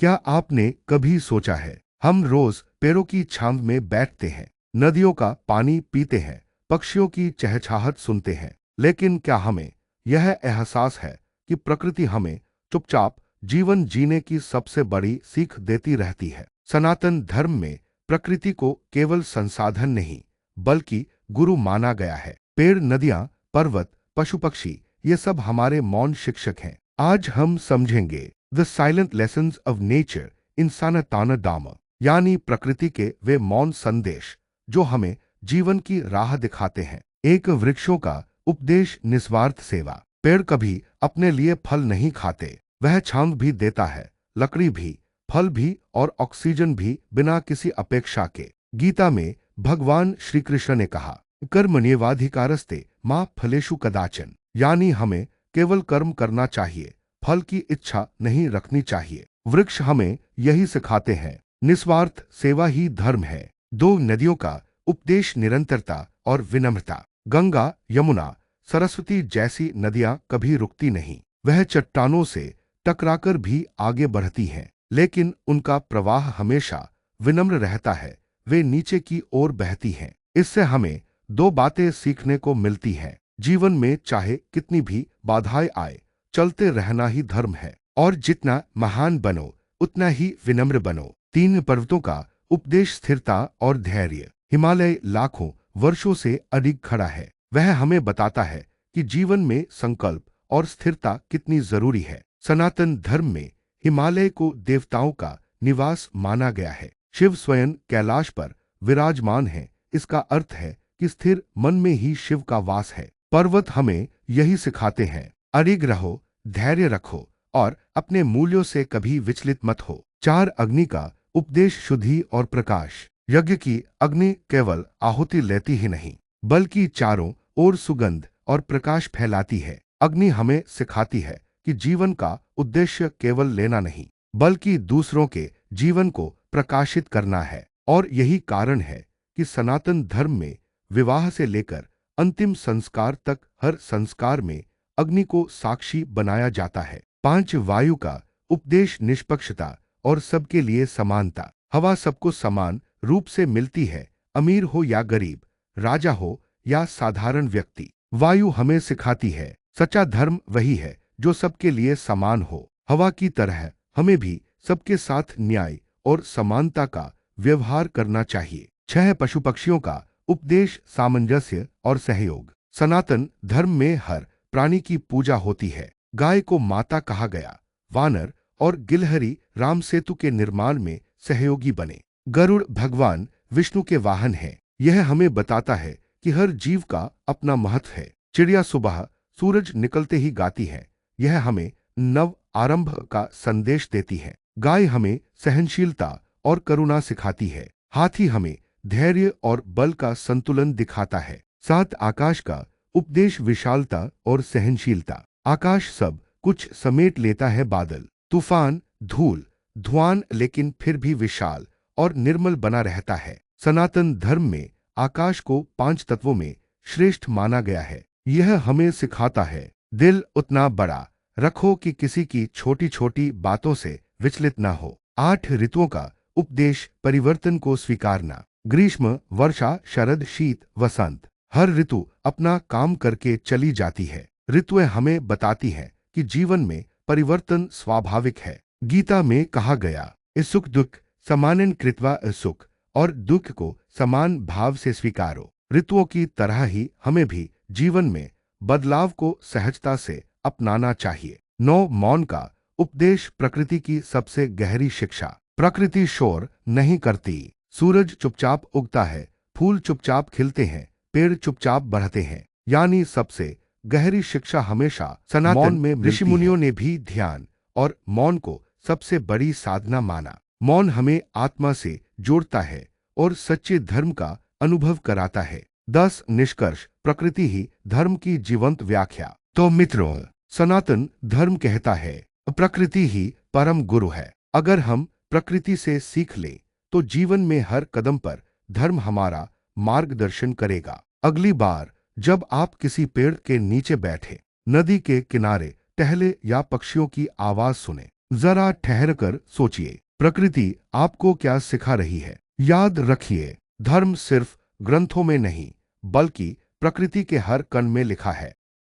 क्या आपने कभी सोचा है, हम रोज पेड़ों की छांव में बैठते हैं, नदियों का पानी पीते हैं, पक्षियों की चहचहाहट सुनते हैं, लेकिन क्या हमें यह एहसास है कि प्रकृति हमें चुपचाप जीवन जीने की सबसे बड़ी सीख देती रहती है। सनातन धर्म में प्रकृति को केवल संसाधन नहीं बल्कि गुरु माना गया है। पेड़, नदियां, पर्वत, पशु पक्षी, ये सब हमारे मौन शिक्षक हैं। आज हम समझेंगे the silent lessons of nature in Sanatan Dharma, यानी प्रकृति के वे मौन संदेश जो हमें जीवन की राह दिखाते हैं। एक वृक्षों का उपदेश, निस्वार्थ सेवा। पेड़ कभी अपने लिए फल नहीं खाते, वह छांव भी देता है, लकड़ी भी, फल भी और ऑक्सीजन भी बिना किसी अपेक्षा के। गीता में भगवान श्री कृष्ण ने कहा, कर्मण्येवाधिकारस्ते मा फलेषु कदाचन, यानी हमें केवल कर्म करना चाहिए, फल की इच्छा नहीं रखनी चाहिए। वृक्ष हमें यही सिखाते हैं, निस्वार्थ सेवा ही धर्म है। दो नदियों का उपदेश, निरंतरता और विनम्रता। गंगा, यमुना, सरस्वती जैसी नदियां कभी रुकती नहीं, वह चट्टानों से टकराकर भी आगे बढ़ती हैं, लेकिन उनका प्रवाह हमेशा विनम्र रहता है, वे नीचे की ओर बहती हैं। इससे हमें दो बातें सीखने को मिलती हैं। जीवन में चाहे कितनी भी बाधाएं आए, चलते रहना ही धर्म है, और जितना महान बनो उतना ही विनम्र बनो। तीन पर्वतों का उपदेश, स्थिरता और धैर्य। हिमालय लाखों वर्षों से अडिग खड़ा है, वह हमें बताता है कि जीवन में संकल्प और स्थिरता कितनी जरूरी है। सनातन धर्म में हिमालय को देवताओं का निवास माना गया है। शिव स्वयं कैलाश पर विराजमान है, इसका अर्थ है कि स्थिर मन में ही शिव का वास है। पर्वत हमें यही सिखाते हैं, अडिग रहो, धैर्य रखो और अपने मूल्यों से कभी विचलित मत हो। चार अग्नि का उपदेश, शुद्धि और प्रकाश। यज्ञ की अग्नि केवल आहुति लेती ही नहीं बल्कि चारों ओर सुगंध और प्रकाश फैलाती है। अग्नि हमें सिखाती है कि जीवन का उद्देश्य केवल लेना नहीं बल्कि दूसरों के जीवन को प्रकाशित करना है। और यही कारण है कि सनातन धर्म में विवाह से लेकर अंतिम संस्कार तक हर संस्कार में अग्नि को साक्षी बनाया जाता है। पांच वायु का उपदेश, निष्पक्षता और सबके लिए समानता। हवा सबको समान रूप से मिलती है, अमीर हो या गरीब, राजा हो या साधारण व्यक्ति। वायु हमें सिखाती है, सच्चा धर्म वही है जो सबके लिए समान हो। हवा की तरह हमें भी सबके साथ न्याय और समानता का व्यवहार करना चाहिए। छह पशु पक्षियों का उपदेश, सामंजस्य और सहयोग। सनातन धर्म में हर प्राणी की पूजा होती है। गाय को माता कहा गया, वानर और गिलहरी राम सेतु के निर्माण में सहयोगी बने। गरुड़ भगवान विष्णु के वाहन है, यह हमें बताता है कि हर जीव का अपना महत्व है। चिड़िया सुबह सूरज निकलते ही गाती है, यह हमें नव आरंभ का संदेश देती है। गाय हमें सहनशीलता और करुणा सिखाती है। हाथी हमें धैर्य और बल का संतुलन दिखाता है। सात आकाश का उपदेश, विशालता और सहनशीलता। आकाश सब कुछ समेट लेता है, बादल, तूफान, धूल, धुआं, लेकिन फिर भी विशाल और निर्मल बना रहता है। सनातन धर्म में आकाश को पांच तत्वों में श्रेष्ठ माना गया है। यह हमें सिखाता है, दिल उतना बड़ा रखो कि किसी की छोटी छोटी बातों से विचलित ना हो। आठ ऋतुओं का उपदेश, परिवर्तन को स्वीकारना। ग्रीष्म, वर्षा, शरद, शीत, वसंत, हर ऋतु अपना काम करके चली जाती है। ऋतुएं हमें बताती हैं कि जीवन में परिवर्तन स्वाभाविक है। गीता में कहा गया, सुख दुख समानन कृत्वा, सुख और दुख को समान भाव से स्वीकारो। ऋतुओं की तरह ही हमें भी जीवन में बदलाव को सहजता से अपनाना चाहिए। नौ मौन का उपदेश, प्रकृति की सबसे गहरी शिक्षा। प्रकृति शोर नहीं करती, सूरज चुपचाप उगता है, फूल चुपचाप खिलते हैं, पेड़ चुपचाप बढ़ते हैं, यानी सबसे गहरी शिक्षा हमेशा सनातन मौन में ऋषि मुनियों ने भी ध्यान और मौन को सबसे बड़ी साधना माना। मौन हमें आत्मा से जोड़ता है और सच्चे धर्म का अनुभव कराता है। 10 निष्कर्ष, प्रकृति ही धर्म की जीवंत व्याख्या। तो मित्रों, सनातन धर्म कहता है प्रकृति ही परम गुरु है। अगर हम प्रकृति से सीख लें तो जीवन में हर कदम पर धर्म हमारा मार्गदर्शन करेगा। अगली बार जब आप किसी पेड़ के नीचे बैठे, नदी के किनारे टहले या पक्षियों की आवाज सुने, जरा ठहरकर सोचिए, प्रकृति आपको क्या सिखा रही है। याद रखिए, धर्म सिर्फ ग्रंथों में नहीं, बल्कि प्रकृति के हर कण में लिखा है।